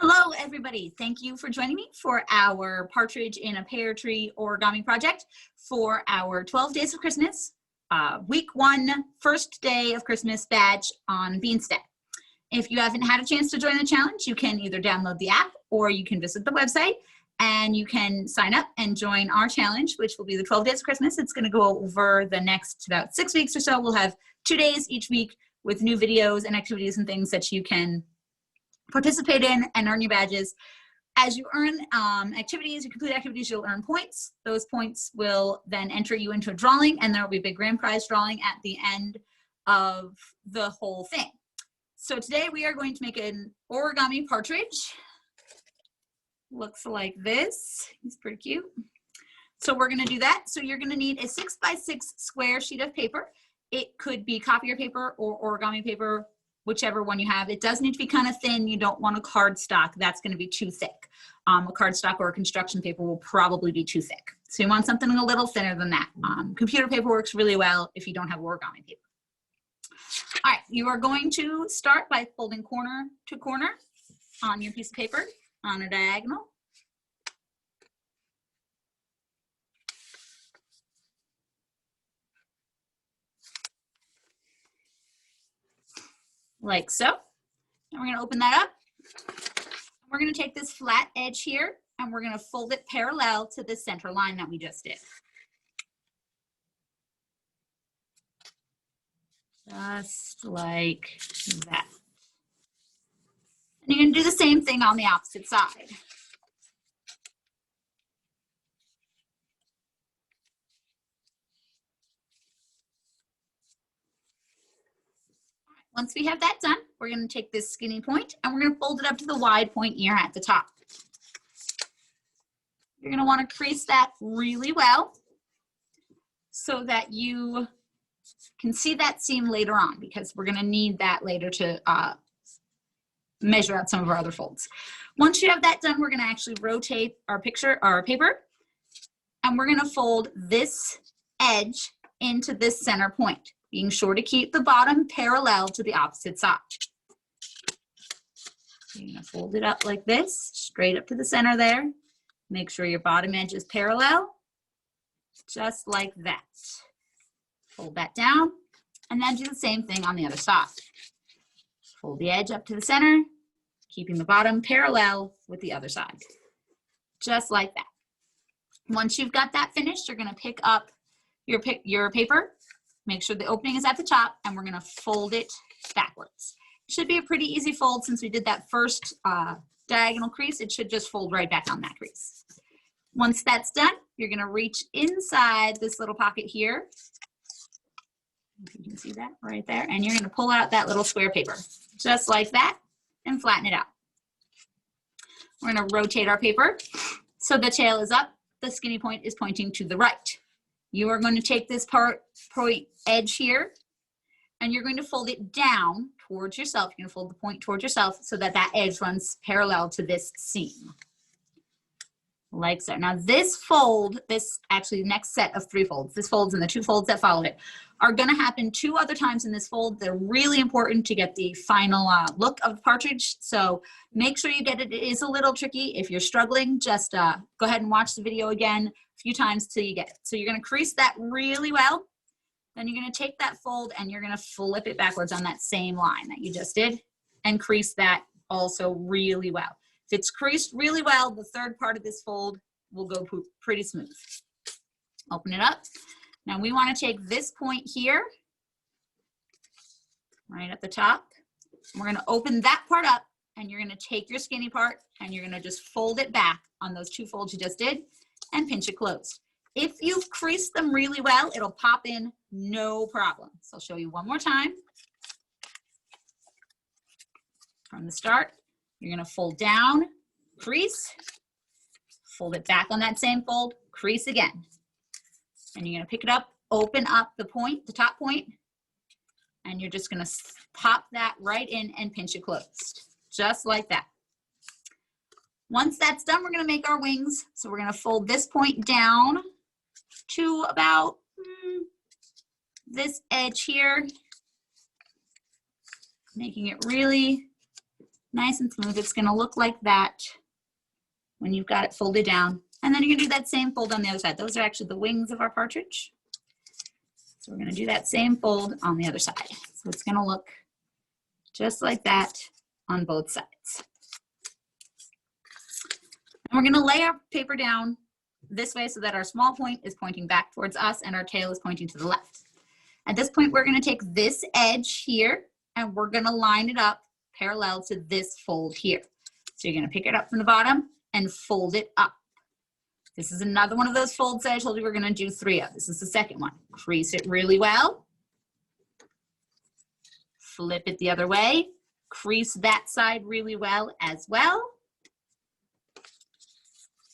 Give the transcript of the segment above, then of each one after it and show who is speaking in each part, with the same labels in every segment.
Speaker 1: Hello, everybody. Thank you for joining me for our Partridge in a Pear Tree Origami project for our 12 Days of Christmas, week 1, first day of Christmas badge on Beanstack. If you haven't had a chance to join the challenge, you can either download the app or you can visit the website and you can sign up and join our challenge, which will be the 12 Days of Christmas. It's going to go over the next about 6 weeks or so. We'll have 2 days each week with new videos and activities and things that you can participate in and earn your badges. As you earn activities, you complete activities, you'll earn points. Those points will then enter you into a drawing, and there will be a big grand prize drawing at the end of the whole thing. So today we are going to make an origami partridge. Looks like this. He's pretty cute. So we're going to do that. So you're going to need a 6x6 square sheet of paper. It could be copier paper or origami paper, whichever one you have. It does need to be kind of thin. You don't want a cardstock. That's going to be too thick. A cardstock or a construction paper will probably be too thick. So you want something a little thinner than that. Computer paper works really well if you don't have origami paper. All right, you are going to start by folding corner to corner on your piece of paper on a diagonal. Like so. And we're going to open that up. We're going to take this flat edge here and we're going to fold it parallel to the center line that we just did. Just like that. And you're going to do the same thing on the opposite side. Once we have that done, we're going to take this skinny point and we're going to fold it up to the wide point here at the top. You're going to want to crease that really well so that you can see that seam later on, because we're going to need that later to measure out some of our other folds. Once you have that done, we're going to actually rotate our paper, and we're going to fold this edge into this center point, being sure to keep the bottom parallel to the opposite side. You're going to fold it up like this, straight up to the center there. Make sure your bottom edge is parallel, just like that. Fold that down, and then do the same thing on the other side. Fold the edge up to the center, keeping the bottom parallel with the other side, just like that. Once you've got that finished, you're going to pick up your paper. Make sure the opening is at the top, and we're going to fold it backwards. It should be a pretty easy fold since we did that first diagonal crease. It should just fold right back on that crease. Once that's done, you're going to reach inside this little pocket here. If you can see that right there, and you're going to pull out that little square paper, just like that, and flatten it out. We're going to rotate our paper so the tail is up, the skinny point is pointing to the right. You are going to take this point edge here, and you're going to fold it down towards yourself. You're going to fold the point towards yourself so that that edge runs parallel to this seam. Like so. Now this fold, actually next set of 3 folds, this folds and the 2 folds that follow it, are going to happen 2 other times in this fold. They're really important to get the final look of the partridge. So make sure you get it. It is a little tricky. If you're struggling, just go ahead and watch the video again a few times till you get it. So you're going to crease that really well. Then you're going to take that fold and you're going to flip it backwards on that same line that you just did and crease that also really well. If it's creased really well, the third part of this fold will go pretty smooth. Open it up. Now we want to take this point here, right at the top. We're going to open that part up, and you're going to take your skinny part and you're going to just fold it back on those 2 folds you just did and pinch it closed. If you've creased them really well, it'll pop in no problem. So I'll show you one more time. From the start, you're going to fold down, crease, fold it back on that same fold, crease again. And you're going to pick it up, open up the point, the top point, and you're just going to pop that right in and pinch it closed, just like that. Once that's done, we're going to make our wings. So we're going to fold this point down to about this edge here, making it really nice and smooth. It's gonna look like that when you've got it folded down. And then you're gonna do that same fold on the other side. Those are actually the wings of our partridge. So we're gonna do that same fold on the other side. So it's gonna look just like that on both sides. And we're gonna lay our paper down this way so that our small point is pointing back towards us and our tail is pointing to the left. At this point, we're gonna take this edge here and we're gonna line it up parallel to this fold here. So you're gonna pick it up from the bottom and fold it up. This is another one of those folds that I told you we're gonna do 3 of. This is the second one. Crease it really well. Flip it the other way. Crease that side really well as well.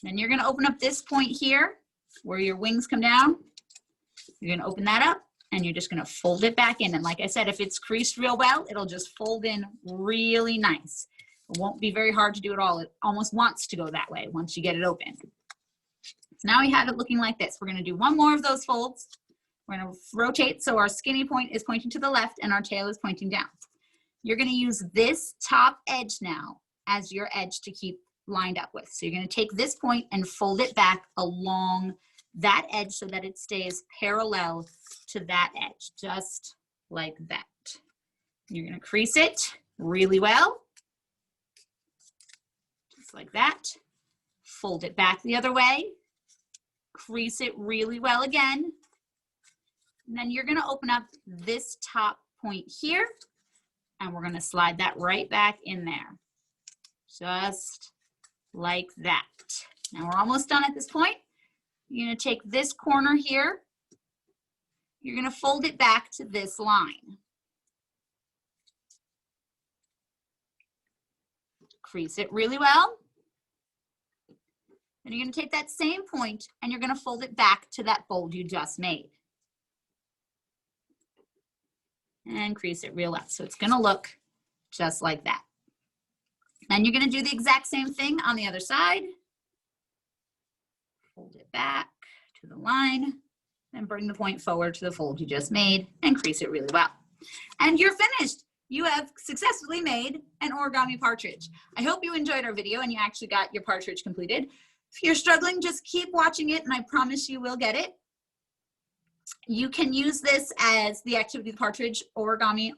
Speaker 1: Then you're gonna open up this point here where your wings come down. You're gonna open that up and you're just gonna fold it back in. And like I said, if it's creased real well, it'll just fold in really nice. It won't be very hard to do it all. It almost wants to go that way once you get it open. So now we have it looking like this. We're gonna do one more of those folds. We're gonna rotate so our skinny point is pointing to the left and our tail is pointing down. You're gonna use this top edge now as your edge to keep lined up with. So you're gonna take this point and fold it back along that edge so that it stays parallel to that edge, just like that. You're gonna crease it really well, just like that. Fold it back the other way, crease it really well again. And then you're gonna open up this top point here and we're gonna slide that right back in there, just like that. Now we're almost done at this point. You're gonna take this corner here, you're gonna fold it back to this line. Crease it really well. Then you're gonna take that same point and you're gonna fold it back to that fold you just made. And crease it real well. So it's gonna look just like that. Then you're gonna do the exact same thing on the other side. Fold it back to the line, then bring the point forward to the fold you just made and crease it really well. And you're finished. You have successfully made an origami partridge. I hope you enjoyed our video and you actually got your partridge completed. If you're struggling, just keep watching it and I promise you will get it. You can use this as the activity, the Partridge Origami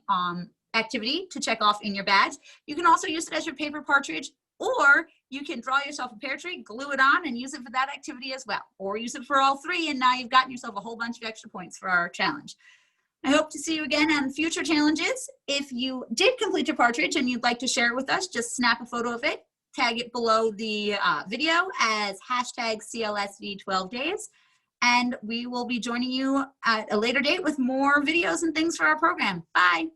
Speaker 1: activity to check off in your badge. You can also use it as your paper partridge, or you can draw yourself a pear tree, glue it on, and use it for that activity as well. Or use it for all 3, and now you've gotten yourself a whole bunch of extra points for our challenge. I hope to see you again on future challenges. If you did complete your partridge and you'd like to share it with us, just snap a photo of it, tag it below the video as hashtag CLSV12days. And we will be joining you at a later date with more videos and things for our program. Bye.